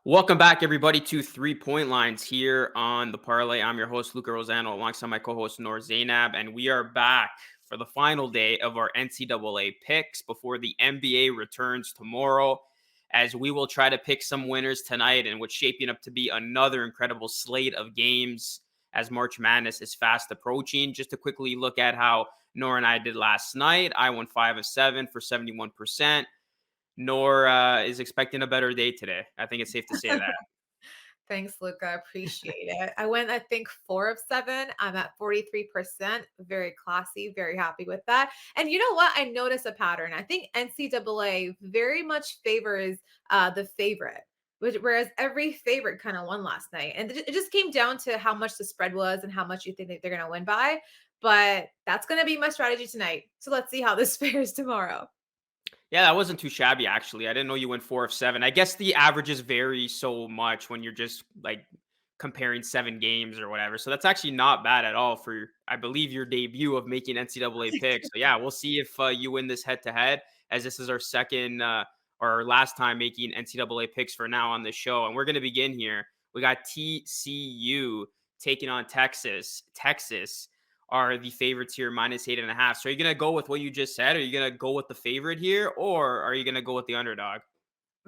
Welcome back, everybody, to 3 Point Lines here on the Parlay. I'm your host, Luca Rosano, alongside my co host, Nor Zainab, and we are back for the final day of our NCAA picks before the NBA returns tomorrow, as we will try to pick some winners tonight and what's shaping up to be another incredible slate of games as March Madness is fast approaching. Just to quickly look at how Nor and I did last night, I won 5 of 7 for 71%. Nor is expecting a better day today. I think it's safe to say that. Thanks, Luca. I appreciate it. I went, I think, 4 of 7. I'm at 43%. Very classy. Very happy with that. And you know what? I notice a pattern. I think NCAA very much favors the favorite, whereas every favorite kind of won last night. And it just came down to how much the spread was and how much you think that they're going to win by. But that's going to be my strategy tonight. So let's see how this fares tomorrow. Yeah, that wasn't too shabby, actually. I didn't know you went 4 of 7. I guess the averages vary so much when you're just like comparing 7 games or whatever. So that's actually not bad at all for, I believe, your debut of making NCAA picks. So yeah, we'll see if you win this head to head, as this is our second or last time making NCAA picks for now on the show. And we're going to begin here. We got TCU taking on Texas. Texas are the favorites here, -8.5. So are you going to go with what you just said? Are you going to go with the favorite here, or are you going to go with the underdog?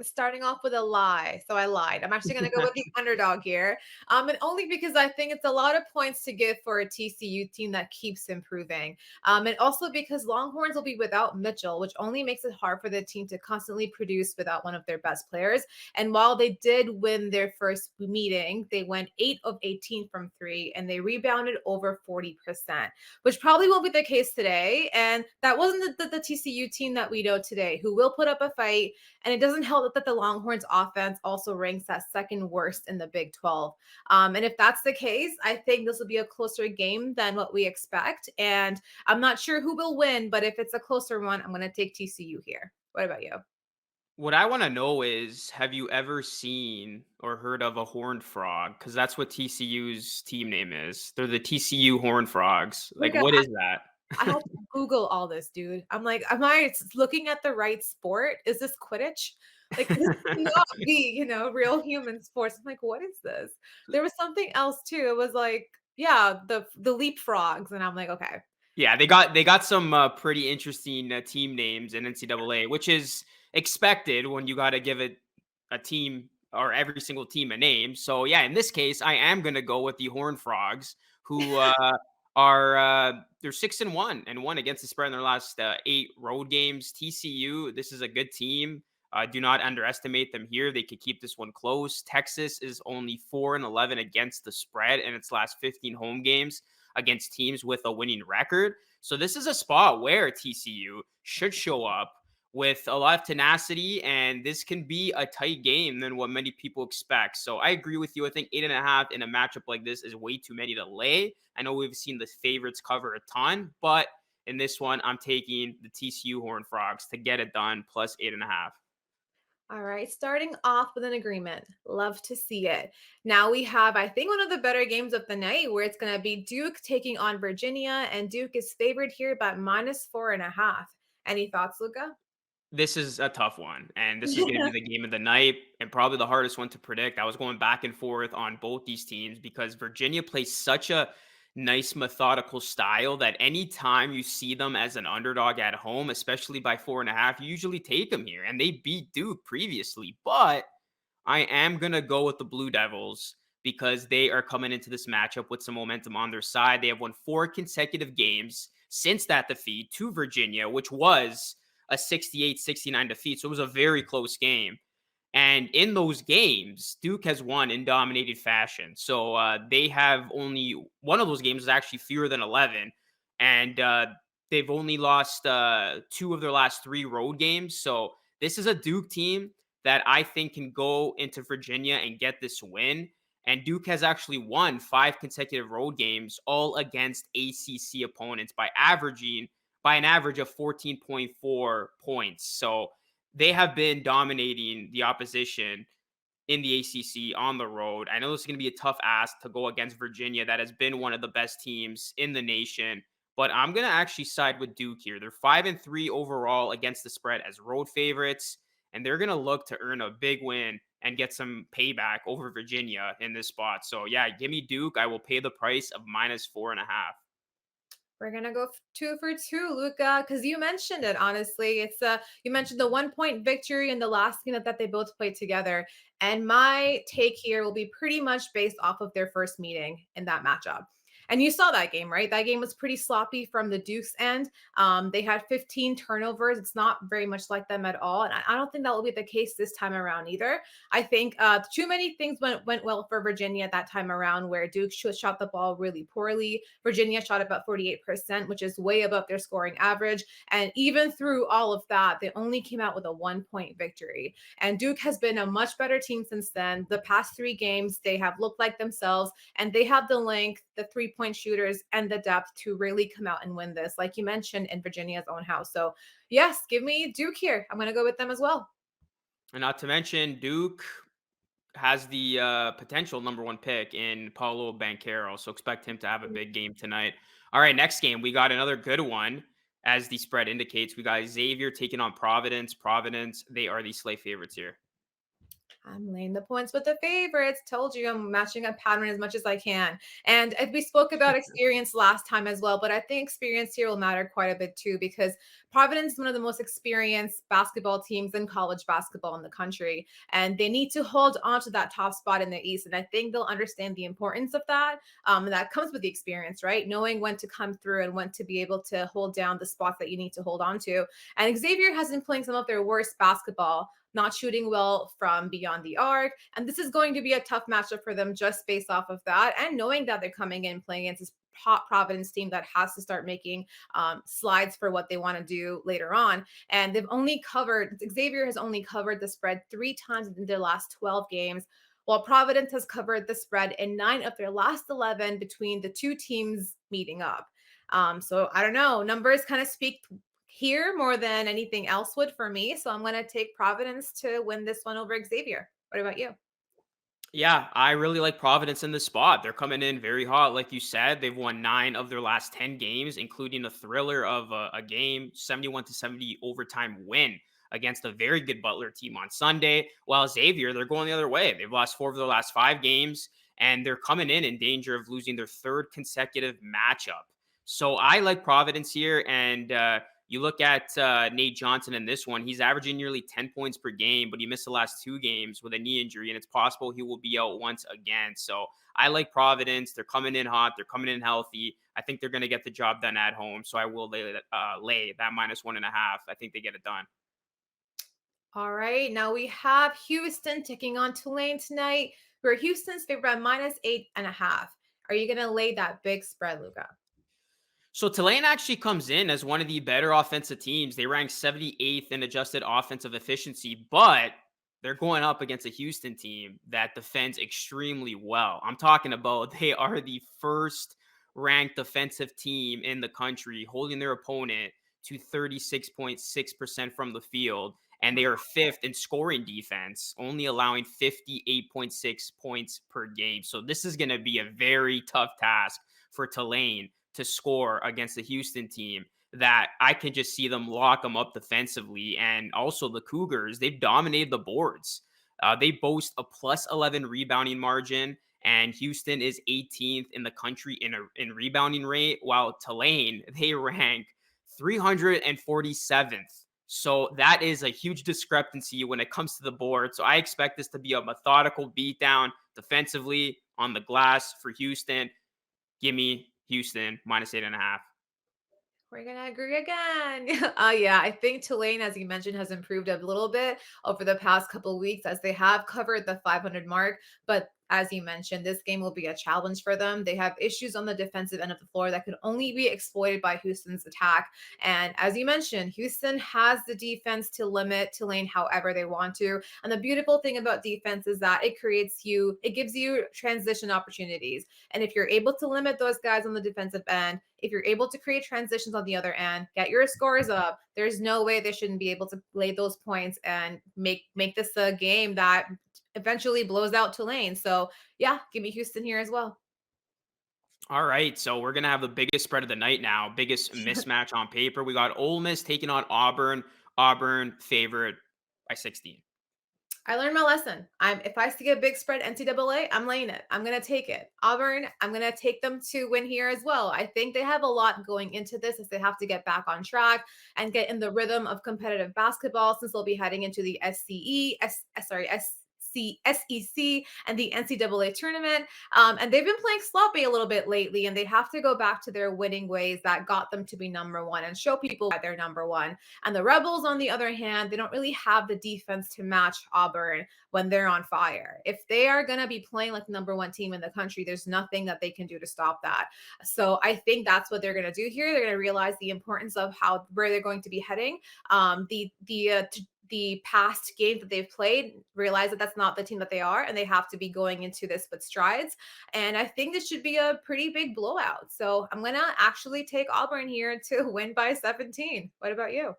Starting off with a lie. So I lied. I'm actually going to go with the underdog here. And only because I think it's a lot of points to give for a TCU team that keeps improving. And also because Longhorns will be without Mitchell, which only makes it hard for the team to constantly produce without one of their best players. And while they did win their first meeting, they went 8 of 18 from three and they rebounded over 40%, which probably won't be the case today. And that wasn't the TCU team that we know today, who will put up a fight. And it doesn't help that the Longhorns offense also ranks at second worst in the Big 12. And if that's the case, I think this will be a closer game than what we expect. And I'm not sure who will win, but if it's a closer one, I'm going to take TCU here. What about you? What I want to know is, have you ever seen or heard of a horned frog? Because that's what TCU's team name is. They're the TCU Horned Frogs. Like, Look, what is that? I had to Google all this, dude. I'm like, am I looking at the right sport? Is this Quidditch? Like, this cannot be, real human sports. I'm like, what is this? There was something else too. It was like, yeah, the leapfrogs, and I'm like, okay. Yeah, they got some pretty interesting team names in NCAA, which is expected when you got to give it a team or every single team a name. So yeah, in this case, I am gonna go with the Horned Frogs, who are they're 6-1 and won against the spread in their last 8 road games. TCU, this is a good team. Do not underestimate them here. They could keep this one close. Texas is only 4-11 against the spread in its last 15 home games against teams with a winning record. So this is a spot where TCU should show up with a lot of tenacity, and this can be a tight game than what many people expect. So I agree with you. I think 8.5 in a matchup like this is way too many to lay. I know we've seen the favorites cover a ton, but in this one, I'm taking the TCU Horned Frogs to get it done plus 8.5. All right, starting off with an agreement. Love to see it. Now we have, I think, one of the better games of the night where it's going to be Duke taking on Virginia, and Duke is favored here by -4.5. Any thoughts, Luca? This is a tough one, and this is going to be the game of the night and probably the hardest one to predict. I was going back and forth on both these teams because Virginia plays such a nice methodical style that anytime you see them as an underdog at home, especially by 4.5, you usually take them here, and they beat Duke previously. But I am going to go with the Blue Devils because they are coming into this matchup with some momentum on their side. They have won 4 consecutive games since that defeat to Virginia, which was a 68-69 defeat. So it was a very close game. And in those games, Duke has won in dominated fashion. So they have only one of those games is actually fewer than 11. And they've only lost 2 of their last 3 road games. So this is a Duke team that I think can go into Virginia and get this win. And Duke has actually won 5 consecutive road games, all against ACC opponents by an average of 14.4 points. So they have been dominating the opposition in the ACC on the road. I know this is going to be a tough ask to go against Virginia, that has been one of the best teams in the nation. But I'm going to actually side with Duke here. They're 5-3 overall against the spread as road favorites. and they're going to look to earn a big win and get some payback over Virginia in this spot. So yeah, give me Duke. I will pay the price of -4.5. We're gonna go 2 for 2, Luca, because you mentioned it. Honestly, it's you mentioned the 1 point victory in the last game that they both played together, and my take here will be pretty much based off of their first meeting in that matchup. And you saw that game, right? That game was pretty sloppy from the Duke's end. They had 15 turnovers. It's not very much like them at all, and I don't think that will be the case this time around either. I think too many things went well for Virginia that time around, where Duke shot the ball really poorly. Virginia shot about 48%, which is way above their scoring average. And even through all of that, they only came out with a 1 point victory. And Duke has been a much better team since then. The past 3 games, they have looked like themselves, and they have the length, the 3 point shooters, and the depth to really come out and win this, like you mentioned, in Virginia's own house. So, yes, give me Duke here. I'm going to go with them as well. And not to mention, Duke has the potential number one pick in Paulo Banchero. So expect him to have a big game tonight. All right, next game. We got another good one. As the spread indicates, we got Xavier taking on Providence. Providence, they are the slate favorites here. I'm laying the points with the favorites. Told you I'm matching a pattern as much as I can. And we spoke about experience last time as well, but I think experience here will matter quite a bit too, because Providence is one of the most experienced basketball teams in college basketball in the country. And they need to hold on to that top spot in the East. And I think they'll understand the importance of that. That comes with the experience, right? Knowing when to come through and when to be able to hold down the spots that you need to hold on to. And Xavier has been playing some of their worst basketball, not shooting well from beyond the arc. And this is going to be a tough matchup for them just based off of that. And knowing that they're coming in playing against this hot Providence team that has to start making slides for what they want to do later on. And Xavier has only covered the spread 3 times in their last 12 games, while Providence has covered the spread in 9 of their last 11 between the two teams meeting up. So I don't know. Numbers kind of speak here more than anything else would for me. So I'm going to take Providence to win this one over Xavier. What about you? Yeah, I really like Providence in this spot. They're coming in very hot. Like you said, they've won 9 of their last 10 games, including a thriller of a game, 71-70 overtime win against a very good Butler team on Sunday. While Xavier, they're going the other way. They've lost 4 of their last 5 games, and they're coming in danger of losing their third consecutive matchup. So I like Providence here, and you look at Nate Johnson in this one, he's averaging nearly 10 points per game, but he missed the last 2 games with a knee injury, and it's possible he will be out once again. So I like Providence. They're coming in hot. They're coming in healthy. I think they're going to get the job done at home. So I will lay that -1.5. I think they get it done. All right. Now we have Houston taking on Tulane tonight. Where Houston's favored by -8.5. Are you going to lay that big spread, Luca? So Tulane actually comes in as one of the better offensive teams. They rank 78th in adjusted offensive efficiency, but they're going up against a Houston team that defends extremely well. I'm talking about they are the first ranked defensive team in the country, holding their opponent to 36.6% from the field. And they are fifth in scoring defense, only allowing 58.6 points per game. So this is going to be a very tough task for Tulane to score against the Houston team that I can just see them lock them up defensively. And also the Cougars, they've dominated the boards. They boast a +11 rebounding margin, and Houston is 18th in the country in rebounding rate, while Tulane, they rank 347th. So that is a huge discrepancy when it comes to the board. So I expect this to be a methodical beatdown defensively on the glass for Houston. Give me Houston -8.5. We're gonna agree again. Yeah, I think Tulane, as you mentioned, has improved a little bit over the past couple of weeks as they have covered the 500 mark. But as you mentioned, this game will be a challenge for them. They have issues on the defensive end of the floor that could only be exploited by Houston's attack. And as you mentioned, Houston has the defense to limit Tulane however they want to. And the beautiful thing about defense is that it gives you transition opportunities. And if you're able to limit those guys on the defensive end, if you're able to create transitions on the other end, get your scores up, there's no way they shouldn't be able to lay those points and make this a game that eventually blows out Tulane. So yeah, give me Houston here as well. All right, so we're gonna have the biggest spread of the night now, biggest mismatch on paper. We got Ole Miss taking on Auburn. Auburn favorite by 16. I learned my lesson. If I see a big spread NCAA, I'm laying it. I'm gonna take it. Auburn, I'm gonna take them to win here as well. I think they have a lot going into this as they have to get back on track and get in the rhythm of competitive basketball since they'll be heading into the SEC and the NCAA tournament. And they've been playing sloppy a little bit lately, and they have to go back to their winning ways that got them to be number one and show people why they're number one. And the Rebels, on the other hand, they don't really have the defense to match Auburn when they're on fire. If they are going to be playing like the number one team in the country, there's nothing that they can do to stop that. So I think that's what they're going to do here. They're going to realize the importance of where they're going to be heading. The past games that they've played, realize that that's not the team that they are, and they have to be going into this with strides. And I think this should be a pretty big blowout. So I'm going to actually take Auburn here to win by 17. What about you?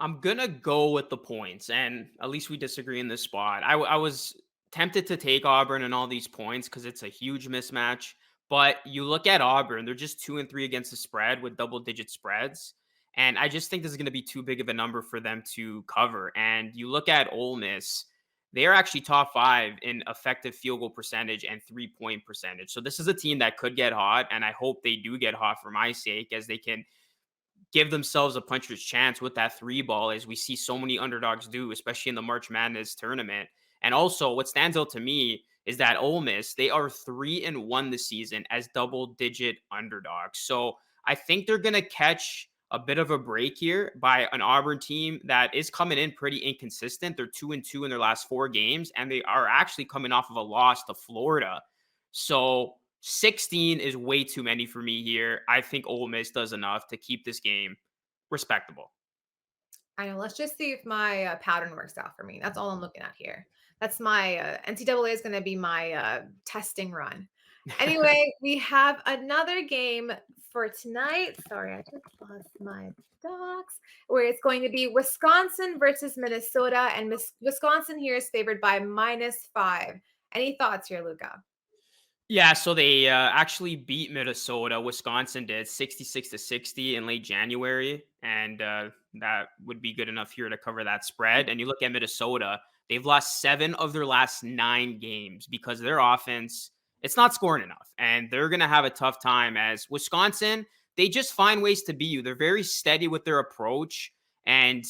I'm gonna go with the points, and at least we disagree in this spot. I was tempted to take Auburn and all these points because it's a huge mismatch. But you look at Auburn; they're just 2-3 against the spread with double-digit spreads, and I just think this is going to be too big of a number for them to cover. And you look at Ole Miss; they are actually top 5 in effective field goal percentage and 3-point percentage. So this is a team that could get hot, and I hope they do get hot for my sake, as they can give themselves a puncher's chance with that three ball, as we see so many underdogs do, especially in the March Madness tournament. And also, what stands out to me is that Ole Miss, they are 3-1 this season as double-digit underdogs. So I think they're going to catch a bit of a break here by an Auburn team that is coming in pretty inconsistent. They're 2-2 in their last 4 games, and they are actually coming off of a loss to Florida. So 16 is way too many for me here. I think Ole Miss does enough to keep this game respectable. I know. Let's just see if my pattern works out for me. That's all I'm looking at here. That's my NCAA is going to be my testing run. Anyway, we have another game for tonight. Sorry, I just lost my docs. Where it's going to be Wisconsin versus Minnesota, and Wisconsin here is favored by -5. Any thoughts here, Luca? Yeah, so they actually beat Minnesota. Wisconsin did 66-60 in late January, and that would be good enough here to cover that spread. And you look at Minnesota; they've lost 7 of their last 9 games because their offense, it's not scoring enough, and they're gonna have a tough time. As Wisconsin, they just find ways to beat you. They're very steady with their approach, and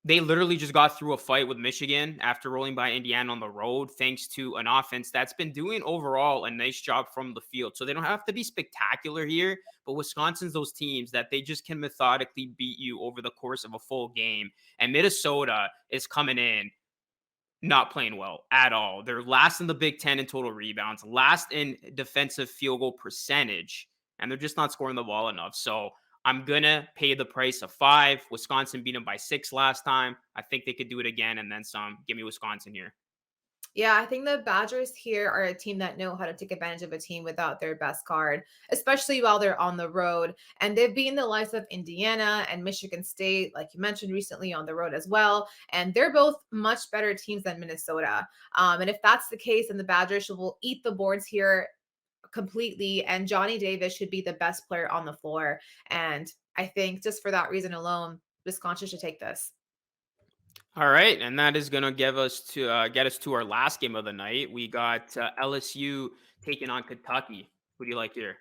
they literally just got through a fight with Michigan after rolling by Indiana on the road, thanks to an offense that's been doing overall a nice job from the field. So they don't have to be spectacular here, but Wisconsin's those teams that they just can methodically beat you over the course of a full game. And Minnesota is coming in not playing well at all. They're last in the Big Ten in total rebounds, last in defensive field goal percentage, and they're just not scoring the ball enough. So I'm going to pay the price of 5. Wisconsin beat them by 6 last time. I think they could do it again and then some. Give me Wisconsin here. Yeah, I think the Badgers here are a team that know how to take advantage of a team without their best card, especially while they're on the road. And they've beaten the likes of Indiana and Michigan State, like you mentioned recently, on the road as well. And they're both much better teams than Minnesota. And if that's the case, then the Badgers will eat the boards here completely. And Johnny Davis should be the best player on the floor. And I think just for that reason alone, Wisconsin should take this. All right, and that is going to give us to get us to our last game of the night. We got LSU taking on Kentucky. Who do you like here?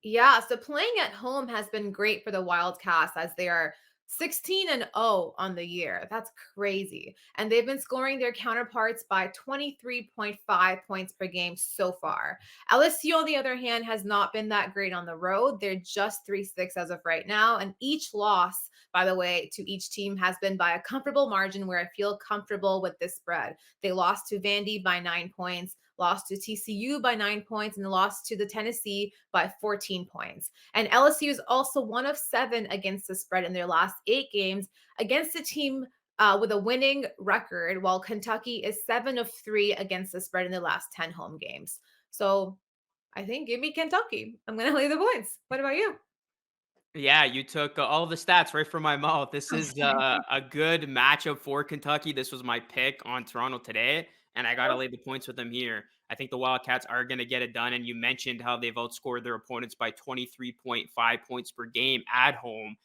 Yeah, so playing at home has been great for the Wildcats as they are 16-0 on the year. That's crazy. And they've been scoring their counterparts by 23.5 points per game so far. LSU, on the other hand, has not been that great on the road. They're just 3-6 as of right now. And each loss, by the way, to each team has been by a comfortable margin where I feel comfortable with this spread. They lost to Vandy by 9 points, lost to TCU by 9 points, and lost to the Tennessee by 14 points. And LSU is also 1 of 7 against the spread in their last 8 games against a team with a winning record, while Kentucky is 7 of 3 against the spread in their last 10 home games. So I think give me Kentucky. I'm going to lay the points. What about you? Yeah, you took all the stats right from my mouth. This is Okay. a good matchup for Kentucky. This was my pick on Toronto today, and I got to lay the points with them here. I think the Wildcats are going to get it done. And you mentioned how they've outscored their opponents by 23.5 points per game at home.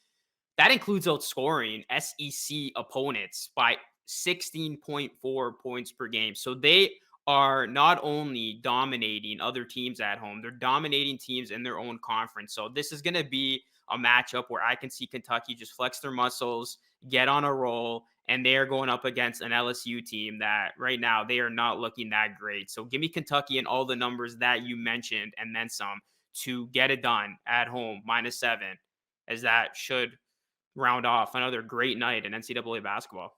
That includes outscoring SEC opponents by 16.4 points per game. So they are not only dominating other teams at home, they're dominating teams in their own conference. So this is going to be a matchup where I can see Kentucky just flex their muscles, get on a roll, and they are going up against an LSU team that right now they are not looking that great. So give me Kentucky and all the numbers that you mentioned and then some to get it done at home, -7, as that should round off another great night in NCAA basketball.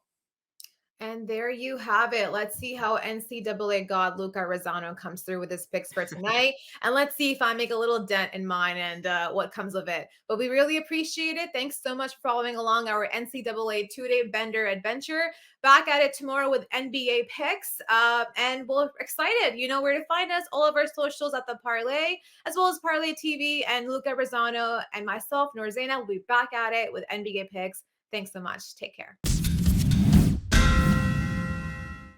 And there you have it. Let's see how NCAA god Luca Rosano comes through with his picks for tonight. And let's see if I make a little dent in mine and what comes of it. But we really appreciate it. Thanks so much for following along our NCAA two-day Bender adventure. Back at it tomorrow with NBA picks. And we're excited. You know where to find us. All of our socials at the Parlay, as well as Parlay TV. And Luca Rosano and myself, Norzena, will be back at it with NBA picks. Thanks so much. Take care.